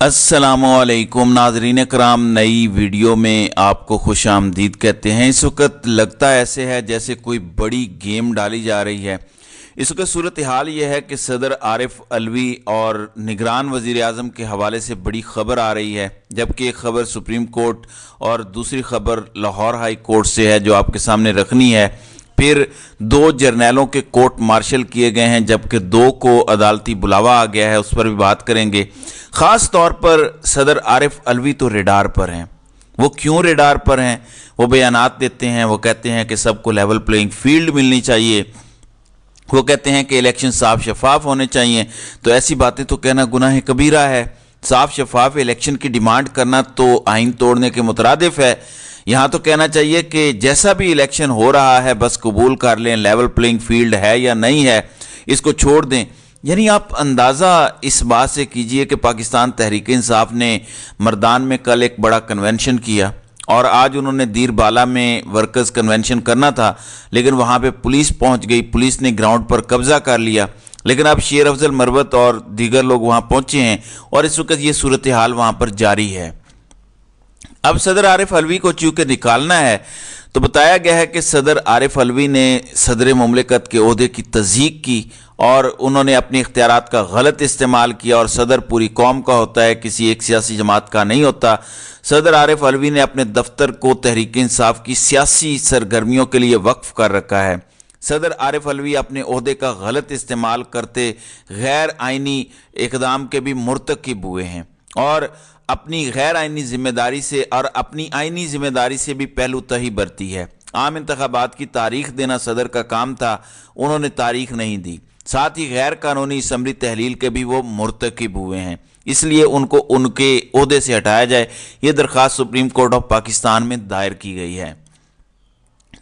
अस्सलामुअलैकुम नाज़रीन कराम, नई वीडियो में आपको खुश आमदीद कहते हैं। इस वक्त लगता ऐसे है जैसे कोई बड़ी गेम डाली जा रही है। इस वक्त सूरत हाल ये है कि सदर आरिफ अलवी और निगरान वज़ीर आज़म के हवाले से बड़ी ख़बर आ रही है, जबकि एक ख़बर सुप्रीम कोर्ट और दूसरी ख़बर लाहौर हाई कोर्ट से है जो आपके सामने रखनी है। फिर 2 जर्नैलों के कोर्ट मार्शल किए गए हैं, जबकि 2 को अदालती बुलावा आ गया है, उस पर भी बात करेंगे। ख़ास तौर पर सदर आरिफ अलवी तो रेडार पर हैं। वो क्यों रेडार पर हैं? वो बयानात देते हैं, वो कहते हैं कि सबको लेवल प्लेइंग फील्ड मिलनी चाहिए, वो कहते हैं कि इलेक्शन साफ शफाफ होने चाहिए। तो ऐसी बातें तो कहना गुनाह कबीरा है। साफ शफाफ इलेक्शन की डिमांड करना तो आइन तोड़ने के मुतरादिफ है। यहाँ तो कहना चाहिए कि जैसा भी इलेक्शन हो रहा है बस कबूल कर लें, लेवल प्लेइंग फील्ड है या नहीं है इसको छोड़ दें। यानी आप अंदाज़ा इस बात से कीजिए कि पाकिस्तान तहरीक इंसाफ ने मर्दान में कल एक बड़ा कन्वेंशन किया और आज उन्होंने दीर बाला में वर्कर्स कन्वेंशन करना था, लेकिन वहाँ पे पुलिस पहुँच गई, पुलिस ने ग्राउंड पर कब्ज़ा कर लिया। लेकिन अब शेर अफजल मरवत और दीगर लोग वहाँ पहुँचे हैं और इस वक्त ये सूरत हाल वहाँ पर जारी है। अब सदर आरिफ अलवी को चूँकि निकालना है तो बताया गया है कि सदर आरिफ अलवी ने सदर मुमलिकत के ओहदे की तज़दीक की और उन्होंने अपने इख्तियारात का गलत इस्तेमाल किया। और सदर पूरी कौम का होता है, किसी एक सियासी जमात का नहीं होता। सदर आरिफ अलवी ने अपने दफ्तर को तहरीक इंसाफ की सियासी सरगर्मियों के लिए वक्फ कर रखा है। सदर आरिफ अलवी अपने ओहदे का गलत इस्तेमाल करते गैर आइनी इक़दाम के भी मुर्तकिब हुए हैं और अपनी गैर आइनी जिम्मेदारी से और अपनी आइनी जिम्मेदारी से भी पहलू तही बरती है। आम इंतखाबात की तारीख देना सदर का काम था, उन्होंने तारीख नहीं दी। साथ ही गैर कानूनी असम्बली तहलील के भी वो मुर्तकिब हुए हैं, इसलिए उनको उनके ओहदे से हटाया जाए। ये दरख्वास्त सुप्रीम कोर्ट ऑफ पाकिस्तान में दायर की गई है।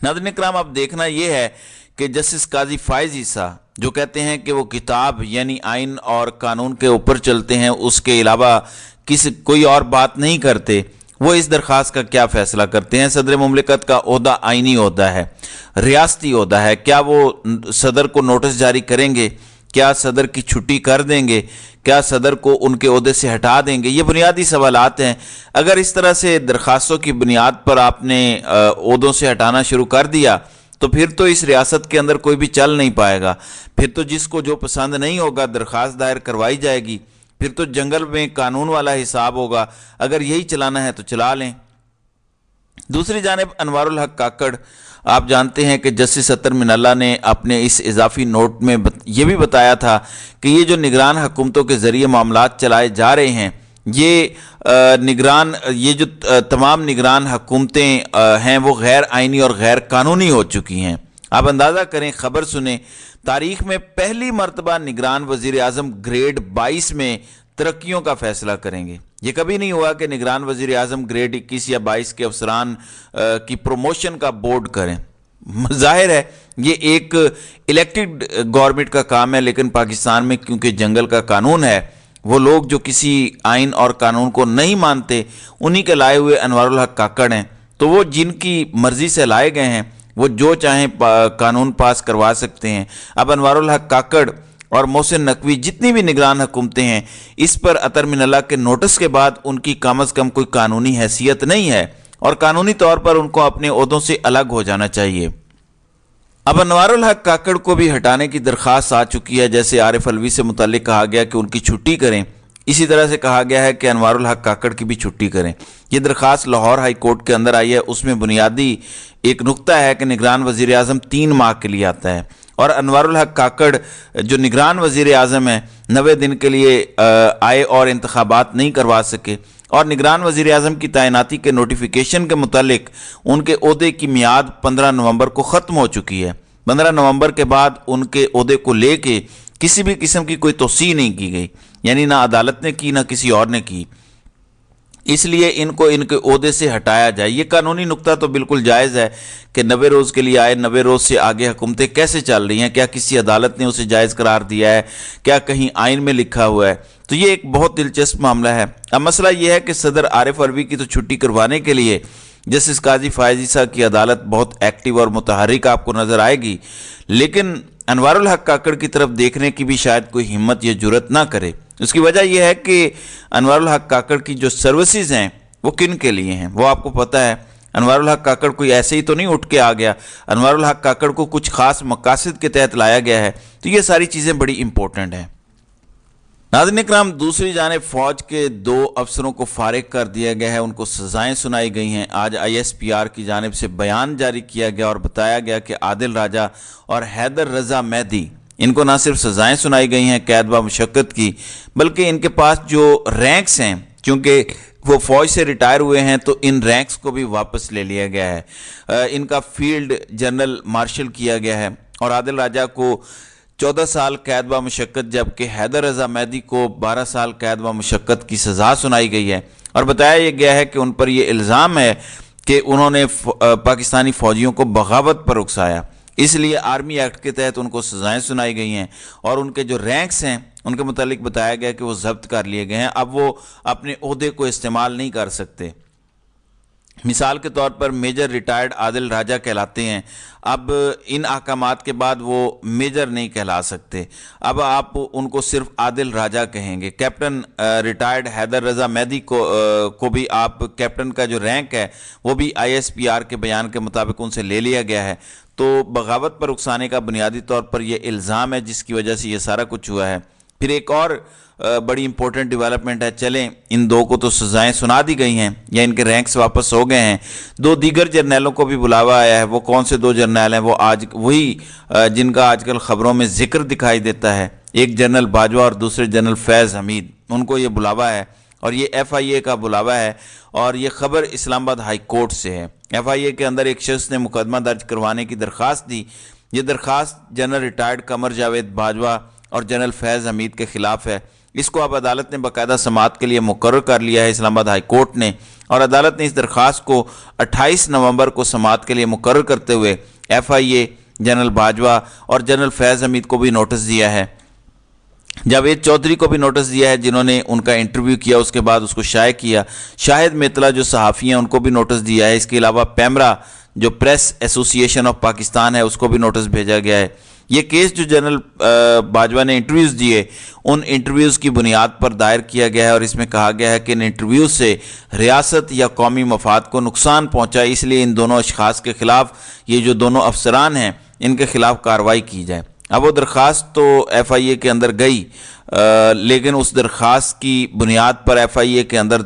नाज़रीन इकराम, अब देखना यह है कि जस्टिस काजी फायज ईसा जो कहते हैं कि वो किताब यानी आइन और कानून के ऊपर चलते हैं, उसके अलावा कोई और बात नहीं करते, वो इस दरख्वास्त का क्या फ़ैसला करते हैं। सदर मुमलिकत का ओहदा आइनी ओहदा है, रियासती ओहदा है। क्या वो सदर को नोटिस जारी करेंगे? क्या सदर की छुट्टी कर देंगे? क्या सदर को उनके ओहदे से हटा देंगे? ये बुनियादी सवालात हैं। अगर इस तरह से दरख्वास्तों की बुनियाद पर आपने ओहदों से हटाना शुरू कर दिया तो फिर तो इस रियासत के अंदर कोई भी चल नहीं पाएगा। फिर तो जिसको जो पसंद नहीं होगा दरख्वास्त दायर करवाई जाएगी, फिर तो जंगल में कानून वाला हिसाब होगा। अगर यही चलाना है तो चला लें। दूसरी जानिब अनवारुल हक काकड़, आप जानते हैं कि जस्टिस अतर मिनल्ला ने अपने इस इजाफी नोट में यह भी बताया था कि ये जो निगरान हुकूमतों के ज़रिए मामलात चलाए जा रहे हैं, ये जो तमाम निगरान हुकूमतें हैं वो गैर आइनी और गैर कानूनी हो चुकी हैं। आप अंदाज़ा करें, ख़बर सुने, तारीख में पहली मरतबा निगरान वज़ीर आज़म ग्रेड 22 में तरक्कियों का फ़ैसला करेंगे। ये कभी नहीं हुआ कि निगरान वज़ीर आज़म ग्रेड 21 या 22 के अफसरान की प्रमोशन का बोर्ड करें। ज़ाहिर है ये एक इलेक्टेड गवर्नमेंट का काम है, लेकिन पाकिस्तान में क्योंकि जंगल का कानून है, वो लोग जो किसी आइन और कानून को नहीं मानते उन्हीं के लाए हुए अनवारुल हक काकड़ हैं। तो वो जिनकी मर्ज़ी से लाए गए हैं वो जो चाहें कानून पास करवा सकते हैं। अब अनवारुल हक काकड़ और मोहसिन नकवी जितनी भी निगरान हुकूमतें हैं, इस पर अतर मिनल्ला के नोटिस के बाद उनकी कम अज़ कम कोई कानूनी हैसियत नहीं है और कानूनी तौर पर उनको अपने ओहदों से अलग हो जाना चाहिए। अब अनवारुल हक काकड़ को भी हटाने की दरख्वास्त आ चुकी है। जैसे आरिफ अलवी से मुताल्लिक कहा गया कि उनकी छुट्टी करें, इसी तरह से कहा गया है कि अनवारुल हक काकड़ की भी छुट्टी करें। ये दरख्वास्त लाहौर हाई कोर्ट के अंदर आई है। उसमें बुनियादी एक नुक्ता है कि निगरान वज़ीर आज़म 3 माह के लिए आता है और अनवारुल हक काकड़ जो निगरान वज़ीर आज़म है 90 दिन के लिए आए और इंतखाबात नहीं करवा सके। और निगरान वज़ीर आज़म की तैनाती के नोटिफिकेशन के मुतालिक उनके ओहदे की मियाद 15 नवंबर को ख़त्म हो चुकी है। 15 नवंबर के बाद उनके ओहदे को लेके किसी भी किस्म की कोई तोसी नहीं की गई, यानी ना अदालत ने की ना किसी और ने की। इसलिए इनको इनके ओहदे से हटाया जाए। ये कानूनी नुक्ता तो बिल्कुल जायज़ है कि 90 रोज़ के लिए आए, 90 रोज़ से आगे हुकूमतें कैसे चल रही हैं, क्या किसी अदालत ने उसे जायज़ करार दिया है, क्या कहीं आइन में लिखा हुआ है? तो ये एक बहुत दिलचस्प मामला है। अब मसला ये है कि सदर आरिफ अलवी की तो छुट्टी करवाने के लिए जस्टिस काजी फायज ईसा की अदालत बहुत एक्टिव और मुतहर्रिक आपको नज़र आएगी, लेकिन अनवारुल हक काकड़ की तरफ देखने की भी शायद कोई हिम्मत या जुर्रत ना करे। اس کی وجہ یہ ہے کہ انوار الحق کاکڑ کی جو سروسز ہیں وہ کن کے لیے ہیں وہ آپ کو پتہ ہے۔ انوار الحق کاکڑ کوئی ایسے ہی تو نہیں اٹھ کے آ گیا، انوار الحق کاکڑ کو کچھ خاص مقاصد کے تحت لایا گیا ہے، تو یہ ساری چیزیں بڑی امپورٹنٹ ہیں۔ ناظرین اکرام، دوسری جانب فوج کے 2 افسروں کو فارغ کر دیا گیا ہے، ان کو سزائیں سنائی گئی ہیں۔ آج ISPR کی جانب سے بیان جاری کیا گیا اور بتایا گیا کہ عادل راجہ اور حیدر رضا مہدی، ان کو نہ صرف سزائیں سنائی گئی ہیں قید و مشقت کی، بلکہ ان کے پاس جو رینکس ہیں، چونکہ وہ فوج سے ریٹائر ہوئے ہیں تو ان رینکس کو بھی واپس لے لیا گیا ہے۔ ان کا فیلڈ جنرل مارشل کیا گیا ہے اور عادل راجہ کو 14 سال قید و مشقت جبکہ حیدر رضا مہدی کو 12 سال قید و مشقت کی سزا سنائی گئی ہے، اور بتایا یہ گیا ہے کہ ان پر یہ الزام ہے کہ انہوں نے پاکستانی فوجیوں کو بغاوت پر اکسایا، اس لیے آرمی ایکٹ کے تحت ان کو سزائیں سنائی گئی ہیں، اور ان کے جو رینکس ہیں ان کے متعلق بتایا گیا کہ وہ ضبط کر لیے گئے ہیں، اب وہ اپنے عہدے کو استعمال نہیں کر سکتے۔ مثال کے طور پر میجر ریٹائرڈ عادل راجہ کہلاتے ہیں، اب ان احکامات کے بعد وہ میجر نہیں کہلا سکتے، اب آپ ان کو صرف عادل راجہ کہیں گے۔ کیپٹن ریٹائرڈ حیدر رضا مہدی کو بھی آپ کیپٹن کا جو رینک ہے وہ بھی ISPR کے بیان کے مطابق ان سے لے لیا گیا ہے، تو بغاوت پر اکسانے کا بنیادی طور پر یہ الزام ہے جس کی وجہ سے یہ سارا کچھ ہوا ہے۔ پھر ایک اور بڑی امپورٹنٹ ڈیولپمنٹ ہے، چلیں ان 2 کو تو سزائیں سنا دی گئی ہیں یا ان کے رینکس واپس ہو گئے ہیں، 2 دیگر جرنیلوں کو بھی بلاوا آیا ہے۔ وہ کون سے 2 جرنیل ہیں؟ وہ آج وہی جن کا آج کل خبروں میں ذکر دکھائی دیتا ہے، ایک جنرل باجوہ اور دوسرے جنرل فیض حمید، ان کو یہ بلاوا ہے اور یہ FIA کا بلاوا ہے، اور یہ خبر اسلام آباد ہائی کورٹ سے ہے۔ FIA کے اندر ایک شخص نے مقدمہ درج کروانے کی درخواست دی، یہ درخواست جنرل ریٹائرڈ قمر جاوید باجوہ اور جنرل فیض حمید کے خلاف ہے۔ اس کو اب عدالت نے باقاعدہ سماعت کے لیے مقرر کر لیا ہے، اسلام آباد ہائی کورٹ نے، اور عدالت نے اس درخواست کو 28 نومبر کو سماعت کے لیے مقرر کرتے ہوئے FIA، جنرل باجوہ اور جنرل فیض حمید کو بھی نوٹس دیا ہے، جاوید چودھری کو بھی نوٹس دیا ہے جنہوں نے ان کا انٹرویو کیا، اس کے بعد اس کو شائع کیا، شاہد میتلا جو صحافی ہیں ان کو بھی نوٹس دیا ہے، اس کے علاوہ پیمرا جو پریس ایسوسی ایشن آف پاکستان ہے اس کو بھی نوٹس بھیجا گیا ہے۔ یہ کیس جو جنرل باجوہ نے انٹرویوز دیے، ان انٹرویوز کی بنیاد پر دائر کیا گیا ہے، اور اس میں کہا گیا ہے کہ ان انٹرویوز سے ریاست یا قومی مفاد کو نقصان پہنچا، اس لیے ان دونوں اشخاص کے خلاف، یہ جو دونوں افسران ہیں ان کے خلاف کارروائی کی جائے۔ اب وہ درخواست تو FIA کے اندر گئی، لیکن اس درخواست کی بنیاد پر FIA کے اندر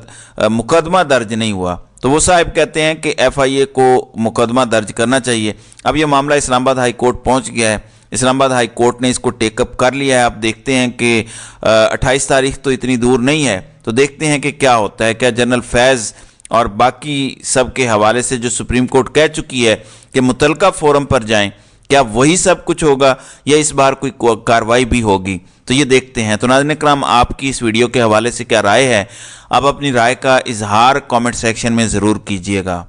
مقدمہ درج نہیں ہوا، تو وہ صاحب کہتے ہیں کہ FIA کو مقدمہ درج کرنا چاہیے۔ اب یہ معاملہ اسلام آباد ہائی کورٹ پہنچ گیا ہے، اسلام آباد ہائی کورٹ نے اس کو ٹیک اپ کر لیا ہے۔ اب دیکھتے ہیں کہ 28 تاریخ تو اتنی دور نہیں ہے، تو دیکھتے ہیں کہ کیا ہوتا ہے، کیا جنرل فیض اور باقی سب کے حوالے سے جو سپریم کورٹ کہہ چکی ہے کہ متعلقہ فورم پر جائیں، کیا وہی سب کچھ ہوگا یا اس بار کوئی کارروائی بھی ہوگی، تو یہ دیکھتے ہیں۔ تو ناظرین اکرام، آپ کی اس ویڈیو کے حوالے سے کیا رائے ہے؟ آپ اپنی رائے کا اظہار کامنٹ سیکشن میں ضرور کیجیے گا۔